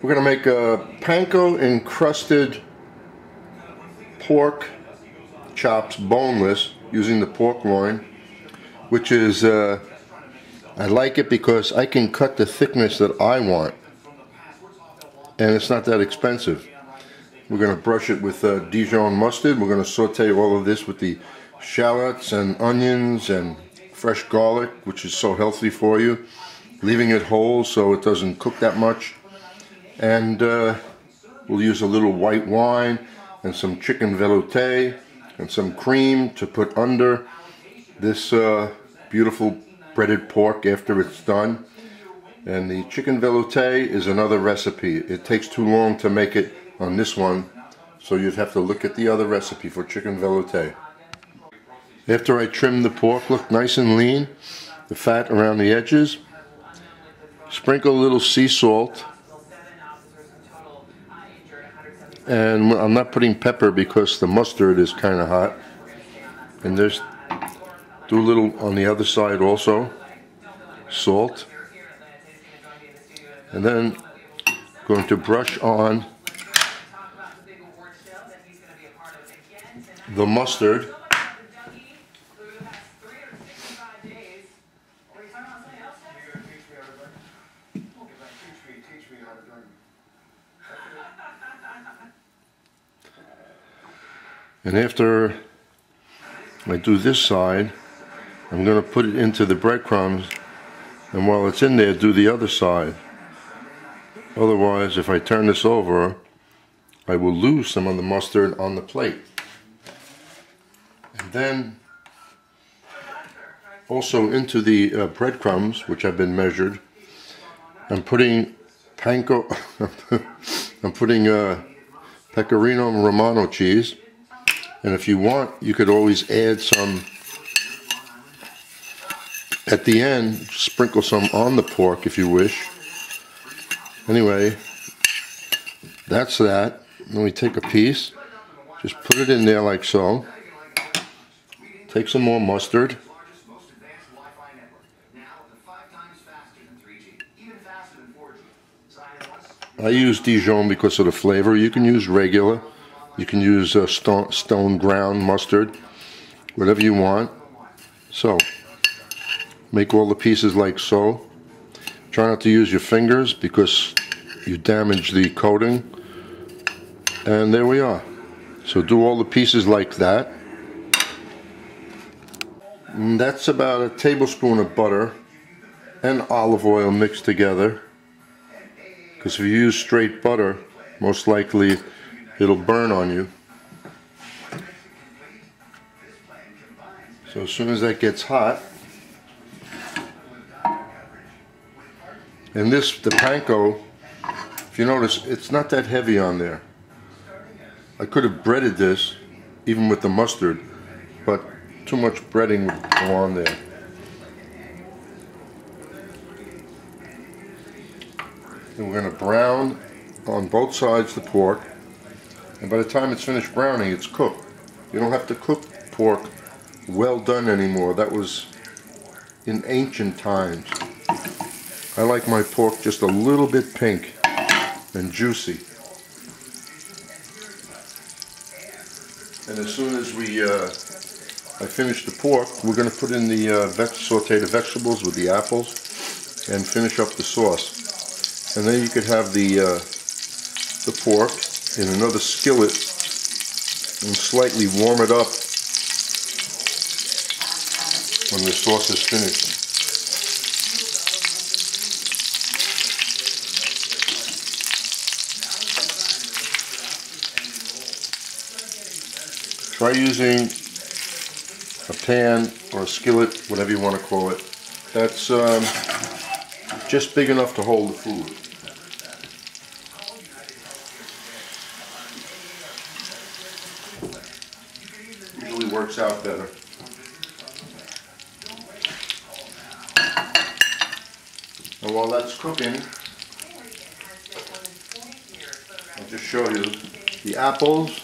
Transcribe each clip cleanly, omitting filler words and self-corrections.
We're going to make a panko encrusted pork chops, boneless, using the pork loin, which is, I like it because I can cut the thickness that I want, and it's not that expensive. We're going to brush it with Dijon mustard. We're going to saute all of this with the shallots and onions and fresh garlic, which is so healthy for you, leaving it whole so it doesn't cook that much. And we'll use a little white wine and some chicken velouté and some cream to put under this beautiful breaded pork after it's done. And the chicken velouté is another recipe. It takes too long to make it on this one, so you'd have to look at the other recipe for chicken velouté. After I trim the pork, look nice and lean, the fat around the edges, sprinkle a little sea salt. And I'm not putting pepper because the mustard is kind of hot. And there's, do a little on the other side also, salt. And then going to brush on the mustard. And after I do this side, I'm going to put it into the breadcrumbs, and while it's in there, do the other side. Otherwise, if I turn this over, I will lose some of the mustard on the plate. And then also into the breadcrumbs, which have been measured, I'm putting panko, I'm putting pecorino romano cheese. And if you want, you could always add some at the end, sprinkle some on the pork if you wish. Anyway, that's that. Then we take a piece, just put it in there like so. Take some more mustard. I use Dijon because of the flavor. You can use regular. You can use stone ground mustard, whatever you want. So, make all the pieces like so. Try not to use your fingers because you damage the coating. And there we are. So do all the pieces like that. And that's about a tablespoon of butter and olive oil mixed together. Because if you use straight butter, most likely it'll burn on you. So as soon as that gets hot, and this, the panko, if you notice, it's not that heavy on there. I could have breaded this, even with the mustard, but too much breading would go on there. And we're going to brown on both sides the pork. And by the time it's finished browning, it's cooked. You don't have to cook pork well done anymore. That was in ancient times. I like my pork just a little bit pink and juicy. And as soon as I finish the pork, we're going to put in the sauteed vegetables with the apples and finish up the sauce. And then you could have the pork in another skillet and slightly warm it up when the sauce is finished. Try using a pan or a skillet, whatever you want to call it, that's just big enough to hold the food. Usually works out better. And while that's cooking, I'll just show you the apples.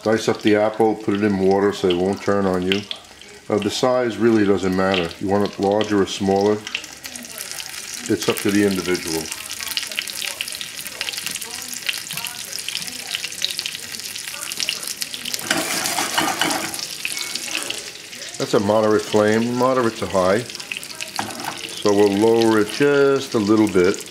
Dice up the apple, put it in water so it won't turn on you. The size really doesn't matter. You want it larger or smaller, it's up to the individual. That's a moderate flame, moderate to high. So we'll lower it just a little bit.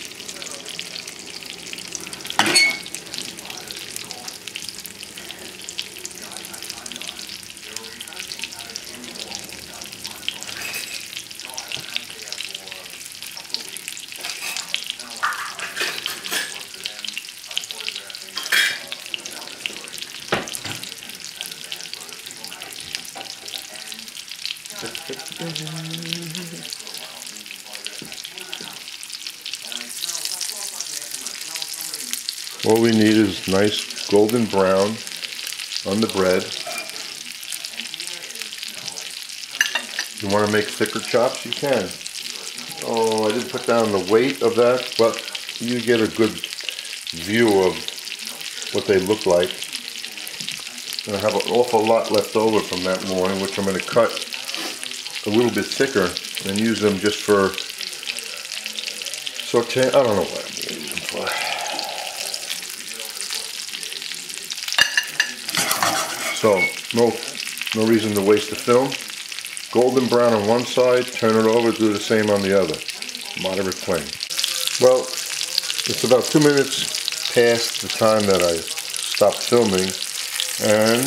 All we need is nice golden brown on the bread. You want to make thicker chops, you can. Oh, I didn't put down the weight of that, but you get a good view of what they look like. And I have an awful lot left over from that loin, which I'm going to cut a little bit thicker and use them just for saute. I don't know what I'm going to use them for. So, no reason to waste the film. Golden brown on one side, turn it over, do the same on the other. Moderate flame. Well, it's about 2 minutes past the time that I stopped filming, and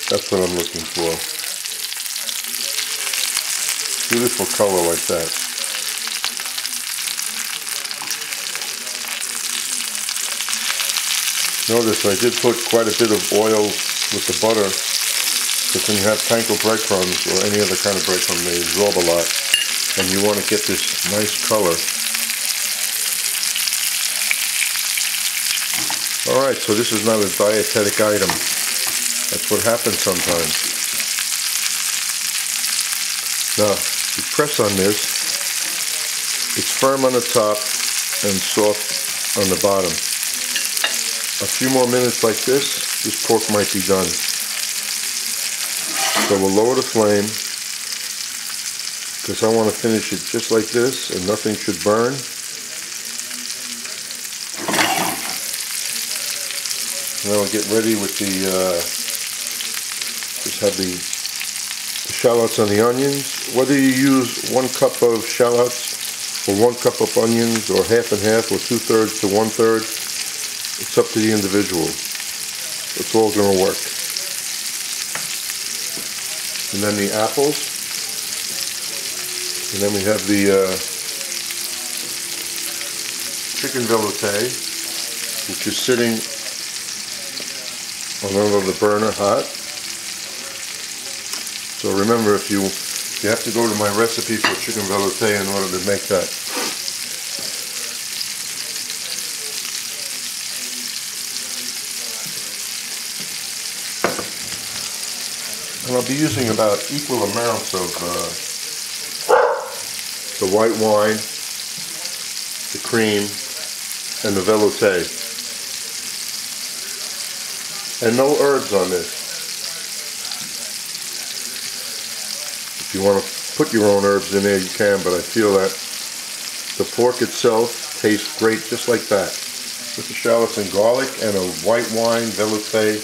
that's what I'm looking for. Beautiful color like that. Notice I did put quite a bit of oil with the butter, because when you have panko breadcrumbs or any other kind of breadcrumb, they absorb a lot, and you want to get this nice color. Alright, so this is not a dietetic item. That's what happens sometimes. Now, you press on this, it's firm on the top and soft on the bottom. A few more minutes like this pork might be done. So we'll lower the flame, because I want to finish it just like this and nothing should burn. Now we'll get ready with the, just have the shallots and the onions. Whether you use 1 cup of shallots or 1 cup of onions or half and half or 2/3 to 1/3, it's up to the individual. It's all going to work. And then the apples. And then we have the chicken velouté, which is sitting on the burner hot. So remember, you have to go to my recipe for chicken velouté in order to make that. And I'll be using about equal amounts of the white wine, the cream, and the velouté. And no herbs on this. If you want to put your own herbs in there, you can, but I feel that the pork itself tastes great just like that. With the shallots and garlic and a white wine, velouté,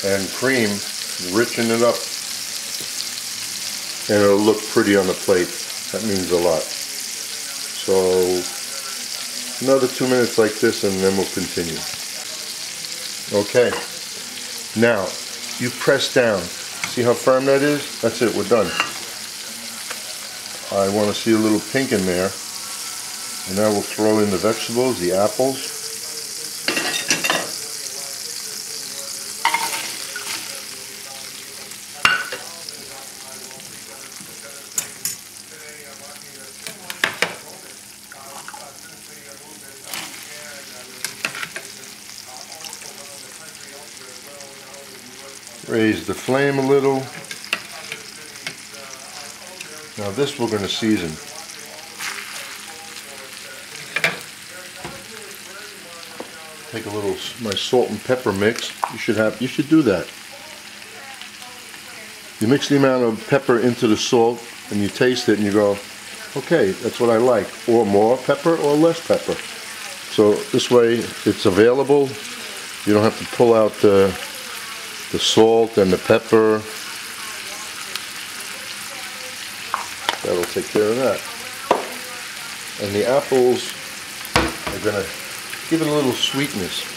and cream, richen it up. And it'll look pretty on the plate. That means a lot. So another 2 minutes like this and then we'll continue. Okay. Now, you press down. See how firm that is? That's it, we're done. I want to see a little pink in there. And now we'll throw in the vegetables, the apples. Raise the flame a little. Now this we're going to season. Take a little my salt and pepper mix. You should do that. You mix the amount of pepper into the salt and you taste it and you go, okay, that's what I like. Or more pepper or less pepper. So this way it's available. You don't have to pull out the salt and the pepper. That'll take care of that. And the apples are going to give it a little sweetness.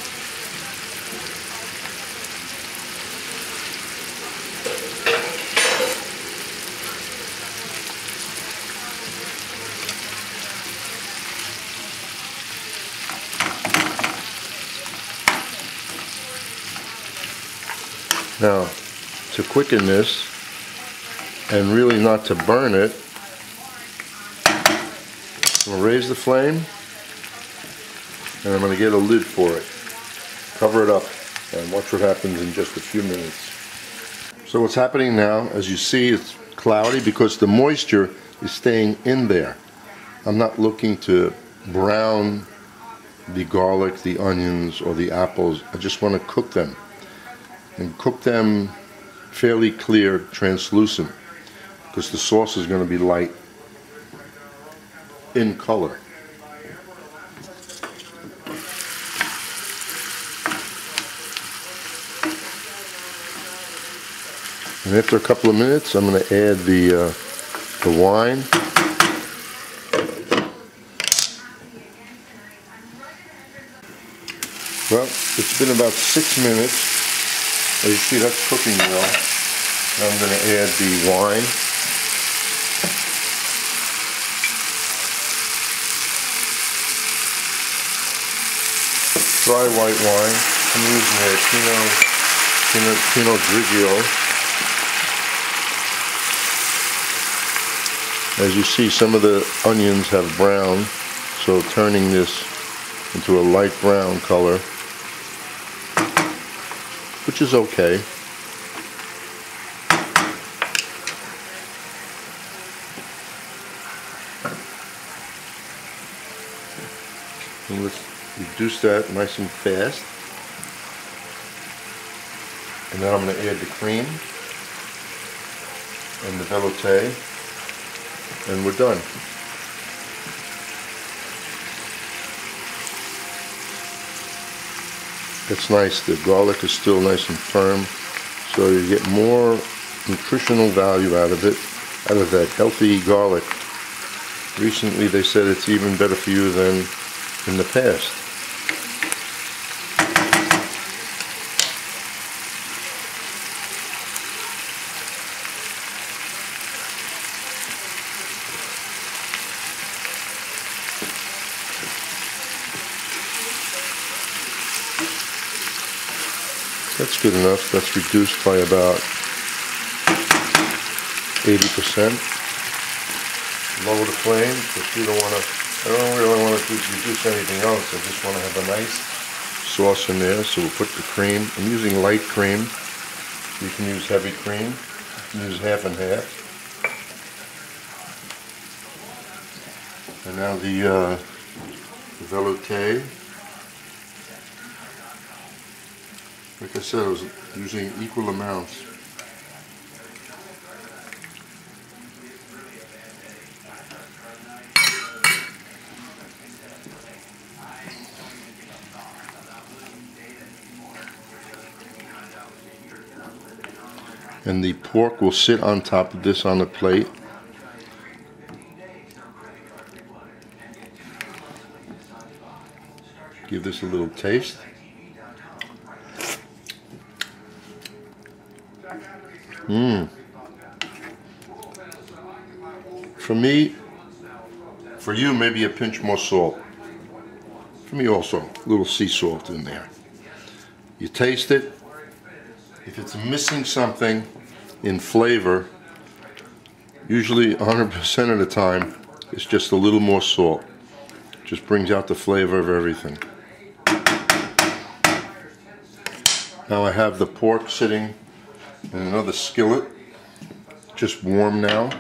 Now, to quicken this, and really not to burn it, I'm going to raise the flame, and I'm going to get a lid for it. Cover it up, and watch what happens in just a few minutes. So what's happening now, as you see, it's cloudy because the moisture is staying in there. I'm not looking to brown the garlic, the onions, or the apples. I just want to cook them. And cook them fairly clear, translucent, because the sauce is going to be light in color. And after a couple of minutes, I'm going to add the wine. Well, it's been about 6 minutes. As you see, that's cooking well. Now I'm going to add the wine. Dry white wine. I'm using a Pinot Grigio. As you see, some of the onions have brown, so turning this into a light brown color, which is okay. And let's reduce that nice and fast. And now I'm going to add the cream and the velouté, and we're done. It's nice, the garlic is still nice and firm, so you get more nutritional value out of it, out of that healthy garlic. Recently they said it's even better for you than in the past. That's good enough. That's reduced by about 80%. Lower the flame because I don't really want to reduce anything else. I just want to have a nice sauce in there. So we'll put the cream. I'm using light cream. You can use heavy cream. You can use half and half. And now the velouté. Like I said, I was using equal amounts. And the pork will sit on top of this on the plate. Give this a little taste. For you, maybe a pinch more salt. For me also, a little sea salt in there. You taste it. If it's missing something in flavor, usually 100% of the time, it's just a little more salt. Just brings out the flavor of everything. Now I have the pork sitting in another skillet, just warm now.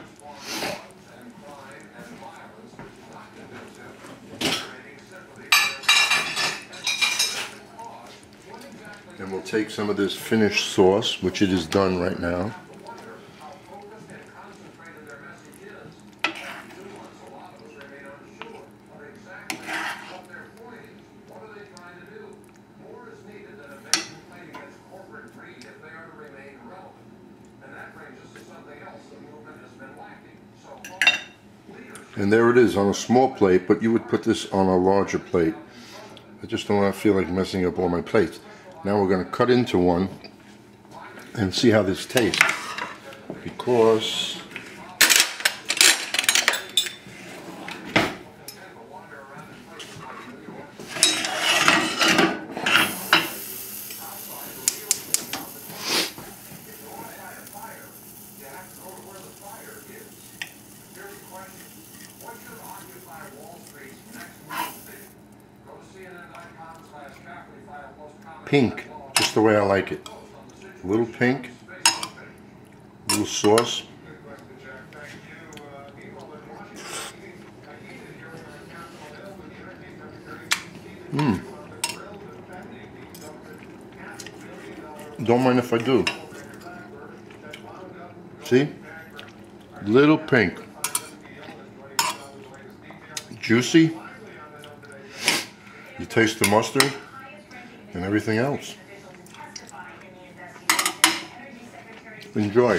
And we'll take some of this finished sauce, which it is done right now. And there it is on a small plate, but you would put this on a larger plate. I just don't feel like messing up all my plates. Now we're going to cut into one and see how this tastes. Because pink, just the way I like it. A little pink, a little sauce. Don't mind if I do. See? Little pink. Juicy. You taste the mustard and everything else. Enjoy.